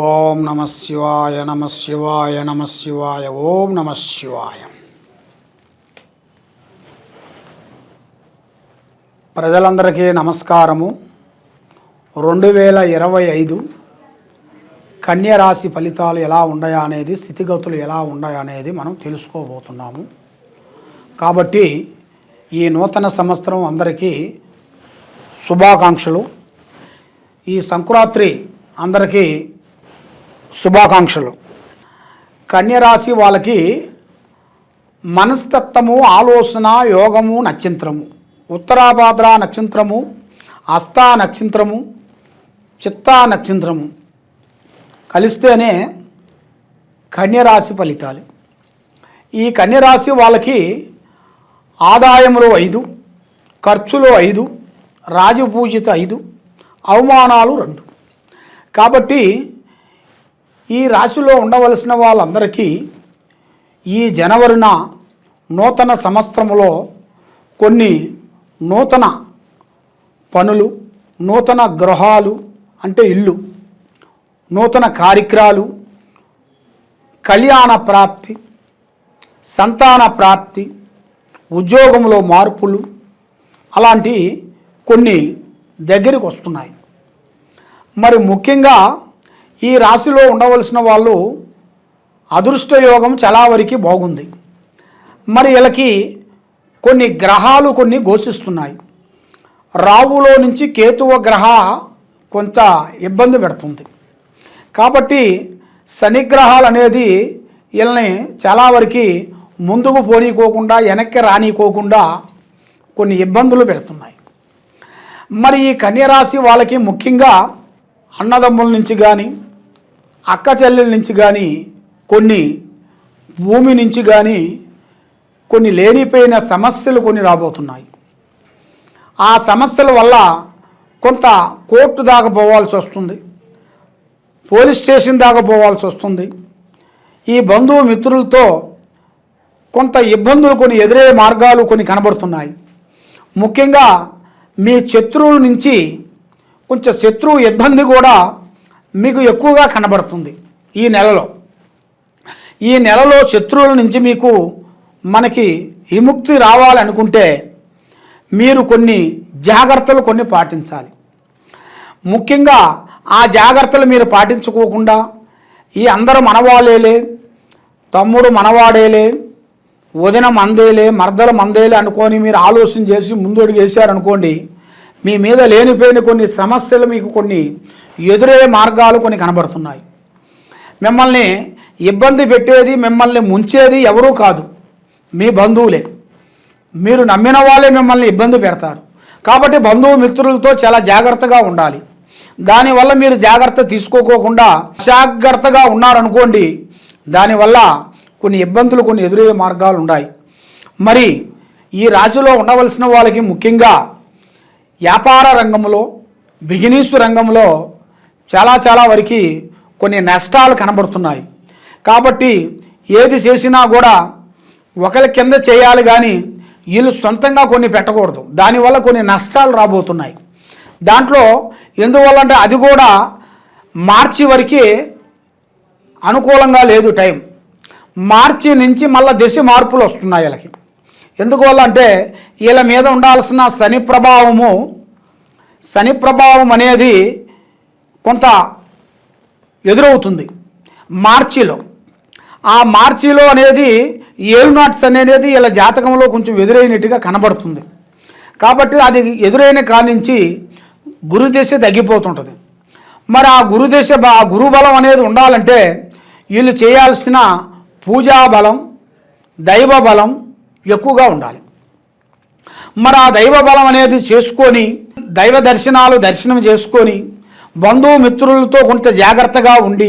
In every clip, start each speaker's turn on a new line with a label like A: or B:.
A: ఓం నమ శివాయ నమ శివాయ నమ శివాయ ఓం నమ శివాయ. ప్రజలందరికీ నమస్కారము. 2025 కన్యరాశి ఫలితాలు ఎలా ఉన్నాయా అనేది, స్థితిగతులు ఎలా ఉన్నాయా అనేది మనం తెలుసుకోబోతున్నాము. కాబట్టి ఈ నూతన సంవత్సరం అందరికీ శుభాకాంక్షలు. ఈ సంక్రాంతి అందరికీ శుభాకాంక్షలు. కన్యరాశి వాళ్ళకి మనస్తత్వము, ఆలోచన, యోగము, నక్షత్రము, ఉత్తరాభాద్ర నక్షత్రము, హస్తా నక్షత్రము, చిత్తా నక్షత్రము కలిస్తేనే కన్యరాశి ఫలితాలు. ఈ కన్యరాశి వాళ్ళకి ఆదాయములు 5, ఖర్చులు 5, రాజపూజిత 5, అవమానాలు 2. కాబట్టి ఈ రాశిలో ఉండవలసిన వాళ్ళందరికీ ఈ జనవరిన నూతన సంవత్సరంలో కొన్ని నూతన పనులు, నూతన గృహాలు అంటే ఇల్లు, నూతన కార్యక్రమాలు, కళ్యాణ ప్రాప్తి, సంతాన ప్రాప్తి, ఉద్యోగంలో మార్పులు అలాంటి కొన్ని దగ్గరికి వస్తున్నాయి. మరి ముఖ్యంగా ఈ రాశిలో ఉండవలసిన వాళ్ళు అదృష్టయోగం చాలా వరకు బాగుంది. మరి వీళ్ళకి కొన్ని గ్రహాలు కొన్ని ఘోషిస్తున్నాయి. రావులో నుంచి కేతువ గ్రహ కొంత ఇబ్బంది పెడుతుంది. కాబట్టి శనిగ్రహాలు అనేది వీళ్ళని చాలా వరకు ముందుకు పోనీకోకుండా, వెనక్కి రానీకోకుండా కొన్ని ఇబ్బందులు పెడుతున్నాయి. మరి ఈ కన్యరాశి వాళ్ళకి ముఖ్యంగా అన్నదమ్ముల నుంచి కానీ, అక్క చెల్లెల నుంచి కానీ, కొన్ని భూమి నుంచి కానీ కొన్ని లేనిపోయిన సమస్యలు కొన్ని రాబోతున్నాయి. ఆ సమస్యల వల్ల కొంత కోర్టు దాకా పోవాల్సి వస్తుంది, పోలీస్ స్టేషన్ దాకా పోవాల్సి వస్తుంది. ఈ బంధువు మిత్రులతో కొంత ఇబ్బందులు కొన్ని ఎదురయ్యే మార్గాలు కొన్ని కనబడుతున్నాయి. ముఖ్యంగా మీ శత్రువుల నుంచి కొంచెం శత్రువు ఇబ్బంది కూడా మీకు ఎక్కువగా కనబడుతుంది. ఈ నెలలో శత్రువుల నుంచి మీకు మనకి విముక్తి రావాలనుకుంటే మీరు కొన్ని జాగ్రత్తలు కొన్ని పాటించాలి. ముఖ్యంగా ఆ జాగ్రత్తలు మీరు పాటించుకోకుండా ఈ అందరూ మనవాళ్ళేలే, తమ్ముడు మనవాడేలే, వదిన మందేలే, మర్దల మందేలే అనుకొని మీరు ఆలోచన చేసి ముందడుగు వేశారనుకోండి, మీ మీద లేనిపోయిన కొన్ని సమస్యలు మీకు కొన్ని ఎదురయ్యే మార్గాలు కొన్ని కనబడుతున్నాయి. మిమ్మల్ని ఇబ్బంది పెట్టేది, మిమ్మల్ని ముంచేది ఎవరూ కాదు, మీ బంధువులే. మీరు నమ్మిన వాళ్ళే మిమ్మల్ని ఇబ్బంది పెడతారు. కాబట్టి బంధువు మిత్రులతో చాలా జాగ్రత్తగా ఉండాలి. దానివల్ల మీరు జాగ్రత్త తీసుకోకుండా జాగ్రత్తగా ఉన్నారనుకోండి, దానివల్ల కొన్ని ఇబ్బందులు కొన్ని ఎదురయ్యే మార్గాలు ఉన్నాయి. మరి ఈ రాశిలో ఉండవలసిన వాళ్ళకి ముఖ్యంగా వ్యాపార రంగంలో, బిజినెస్ రంగంలో చాలా వరకు కొన్ని నష్టాలు కనబడుతున్నాయి. కాబట్టి ఏది చేసినా కూడా ఒకరి కింద చేయాలి కానీ వీళ్ళు సొంతంగా కొన్ని పెట్టకూడదు. దానివల్ల కొన్ని నష్టాలు రాబోతున్నాయి. దాంట్లో ఎందువల్లంటే అది కూడా మార్చి వరకే అనుకూలంగా లేదు టైం. మార్చి నుంచి మళ్ళీ దశ మార్పులు వస్తున్నాయి వీళ్ళకి. ఎందువల్ల అంటే వీళ్ళ మీద ఉండాల్సిన శని ప్రభావం అనేది కొంత ఎదురవుతుంది మార్చిలో. ఆ మార్చిలో అనేది 7 నాట్స్ అనేది వీళ్ళ జాతకంలో కొంచెం ఎదురైనట్టుగా కనబడుతుంది. కాబట్టి అది ఎదురైన కానించి గురుదశ తగ్గిపోతుంటుంది. మరి ఆ గురుబలం అనేది ఉండాలంటే వీళ్ళు చేయాల్సిన పూజా బలం, దైవ బలం ఎక్కువగా ఉండాలి. మరి ఆ దైవ బలం అనేది చేసుకొని, దైవ దర్శనం చేసుకొని, బంధుమిత్రులతో కొంత జాగ్రత్తగా ఉండి,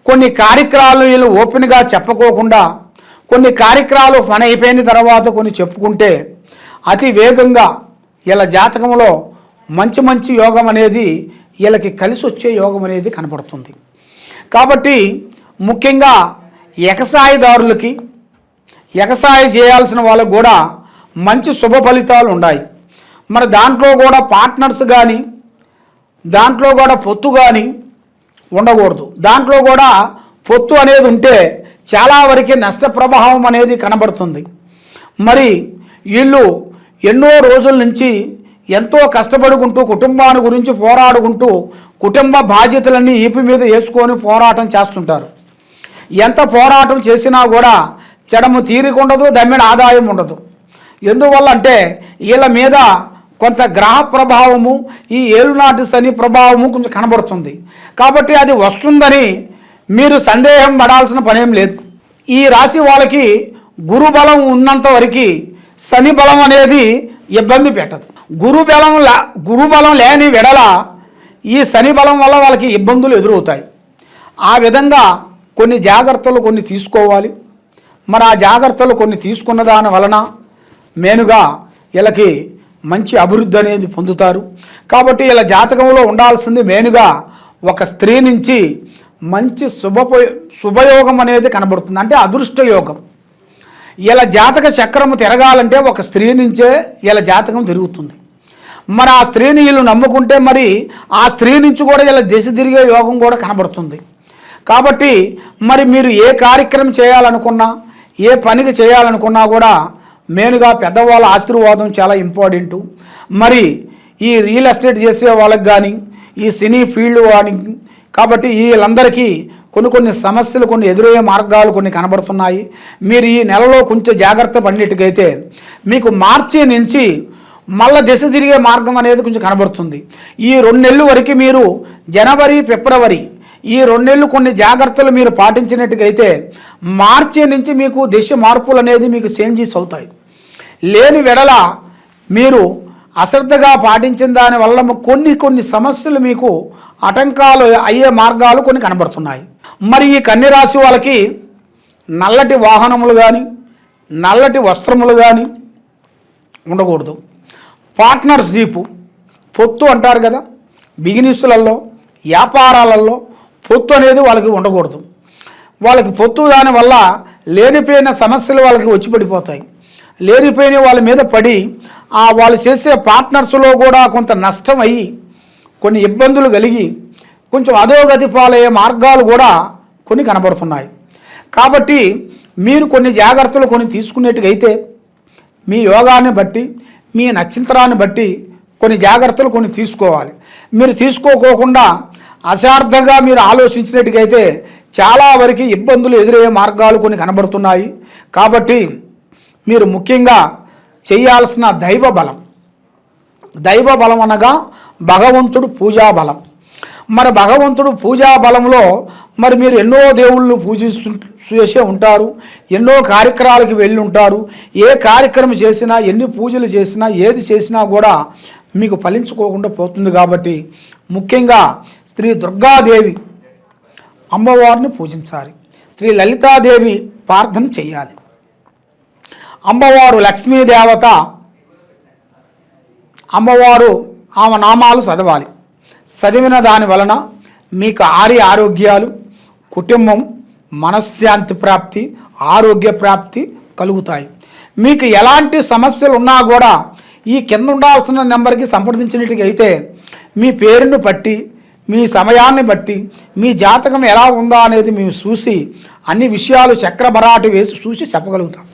A: కొన్ని కార్యక్రమాలు వీళ్ళు ఓపెన్గా చెప్పుకోకుండా, కొన్ని కార్యక్రమాలు పని అయిపోయిన తర్వాత కొన్ని చెప్పుకుంటే అతి వేగంగా వీళ్ళ జాతకంలో మంచి యోగం అనేది వీళ్ళకి కలిసి వచ్చే యోగం అనేది కనపడుతుంది. కాబట్టి ముఖ్యంగా ఎగసాయదారులకి, ఎగసాయం చేయాల్సిన వాళ్ళకు కూడా మంచి శుభ ఫలితాలు ఉన్నాయి. మరి దాంట్లో కూడా పార్ట్నర్స్ కానీ, దాంట్లో కూడా పొత్తు కానీ ఉండకూడదు. దాంట్లో కూడా పొత్తు అనేది ఉంటే చాలా వరకు నష్ట ప్రభావం అనేది కనబడుతుంది. మరి వీళ్ళు ఎన్నో రోజుల నుంచి ఎంతో కష్టపడుకుంటూ కుటుంబాన్ని గురించి పోరాడుకుంటూ కుటుంబ బాధ్యతలన్నీ ఈపి మీద వేసుకొని పోరాటం చేస్తుంటారు. ఎంత పోరాటం చేసినా కూడా చెడము తీరికుండదు, దమ్మిన ఆదాయం ఉండదు. ఎందువల్ల అంటే వీళ్ళ మీద కొంత గ్రహ ప్రభావము, ఈ ఏలునాటి శని ప్రభావము కొంచెం కనబడుతుంది. కాబట్టి అది వస్తుందని మీరు సందేహం పడాల్సిన పనేం లేదు. ఈ రాశి వాళ్ళకి గురుబలం ఉన్నంత వరకు శని బలం అనేది ఇబ్బంది పెట్టదు. గురుబలం లేని వెడల ఈ శని బలం వల్ల వాళ్ళకి ఇబ్బందులు ఎదురవుతాయి. ఆ విధంగా కొన్ని జాగ్రత్తలు కొన్ని తీసుకోవాలి. మరి ఆ జాగ్రత్తలు కొన్ని తీసుకున్న దాని వలన మేనుగా వీళ్ళకి మంచి అభివృద్ధి అనేది పొందుతారు. కాబట్టి ఇలా జాతకంలో ఉండాల్సింది మేనుగా ఒక స్త్రీ నుంచి మంచి శుభయోగం అనేది కనబడుతుంది, అంటే అదృష్ట యోగం. ఇలా జాతక చక్రము తిరగాలంటే ఒక స్త్రీ నుంచే ఇలా జాతకం తిరుగుతుంది. మరి ఆ స్త్రీని వీళ్ళు నమ్ముకుంటే మరి ఆ స్త్రీ నుంచి కూడా ఇలా దిశ తిరిగే యోగం కూడా కనబడుతుంది. కాబట్టి మరి మీరు ఏ కార్యక్రమం చేయాలనుకున్నా, ఏ పనికి చేయాలనుకున్నా కూడా మెయిన్గా పెద్దవాళ్ళ ఆశీర్వాదం చాలా ఇంపార్టెంటు. మరి ఈ రియల్ ఎస్టేట్ చేసే వాళ్ళకి కానీ, ఈ సినీ ఫీల్డ్ కానీ, కాబట్టి వీళ్ళందరికీ కొన్ని సమస్యలు, కొన్ని ఎదురయ్యే మార్గాలు కొన్ని కనబడుతున్నాయి. మీరు ఈ నెలలో కొంచెం జాగ్రత్త పడినట్టుగైతే మీకు మార్చి నుంచి మళ్ళీ దిశ తిరిగే మార్గం అనేది కొంచెం కనబడుతుంది. ఈ 2 నెలల వరకు మీరు జనవరి, ఫిబ్రవరి ఈ 2 నెలలు కొన్ని జాగ్రత్తలు మీరు పాటించినట్టుగైతే మార్చి నుంచి మీకు దిశ మార్పులు అనేది మీకు చేంజెస్ అవుతాయి. లేని వెడల మీరు అశ్రద్ధగా పాటించిన దానివల్ల కొన్ని సమస్యలు మీకు ఆటంకాలు అయ్యే మార్గాలు కొన్ని కనబడుతున్నాయి. మరి ఈ కన్య రాశి వాళ్ళకి నల్లటి వాహనములు కానీ, నల్లటి వస్త్రములు కానీ ఉండకూడదు. పార్ట్నర్షిప్, పొత్తు అంటారు కదా, బిజినెస్లలో, వ్యాపారాలలో పొత్తు అనేది వాళ్ళకి ఉండకూడదు. వాళ్ళకి పొత్తు దానివల్ల లేనిపోయిన సమస్యలు వాళ్ళకి వచ్చి పడిపోతాయి. లేనిపోయిన వాళ్ళ మీద పడి వాళ్ళు చేసే పార్ట్నర్స్లో కూడా కొంత నష్టం అయ్యి కొన్ని ఇబ్బందులు కలిగి కొంచెం అధోగతి పాలయ్యే మార్గాలు కూడా కొన్ని కనబడుతున్నాయి. కాబట్టి మీరు కొన్ని జాగ్రత్తలు కొన్ని తీసుకునేట్టుగైతే మీ యోగాన్ని బట్టి, మీ నక్షత్రాన్ని బట్టి కొన్ని జాగ్రత్తలు కొన్ని తీసుకోవాలి. మీరు తీసుకోకోకుండా అశార్థంగా మీరు ఆలోచించినట్టుగైతే చాలా వరకు ఇబ్బందులు ఎదురయ్యే మార్గాలు కొన్ని కనబడుతున్నాయి. కాబట్టి మీరు ముఖ్యంగా చేయాల్సిన దైవ బలం అనగా భగవంతుడు పూజా బలం. మరి భగవంతుడు పూజా బలంలో మరి మీరు ఎన్నో దేవుళ్ళు చేసే ఉంటారు, ఎన్నో కార్యక్రమాలకు వెళ్ళి ఉంటారు. ఏ కార్యక్రమం చేసినా, ఎన్ని పూజలు చేసినా, ఏది చేసినా కూడా మీకు ఫలించుకోకుండా పోతుంది. కాబట్టి ముఖ్యంగా శ్రీ దుర్గాదేవి అమ్మవారిని పూజించాలి, శ్రీ లలితాదేవి ప్రార్థన చేయాలి, అమ్మవారు లక్ష్మీదేవత అమ్మవారు ఆమె నామాలు చదవాలి. చదివిన దాని వలన మీకు ఆరోగ్యాలు, కుటుంబం, మనశ్శాంతి ప్రాప్తి, ఆరోగ్య ప్రాప్తి కలుగుతాయి. మీకు ఎలాంటి సమస్యలు ఉన్నా కూడా ఈ కింద ఉండాల్సిన నెంబర్కి సంప్రదించినట్టుగైతే మీ పేరును బట్టి, మీ సమయాన్ని బట్టి, మీ జాతకం ఎలా ఉందా అనేది మేము చూసి అన్ని విషయాలు చక్రబరాటు వేసి చూసి చెప్పగలుగుతాం.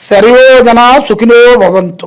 A: సర్వే జనా సుఖినో భవంతు.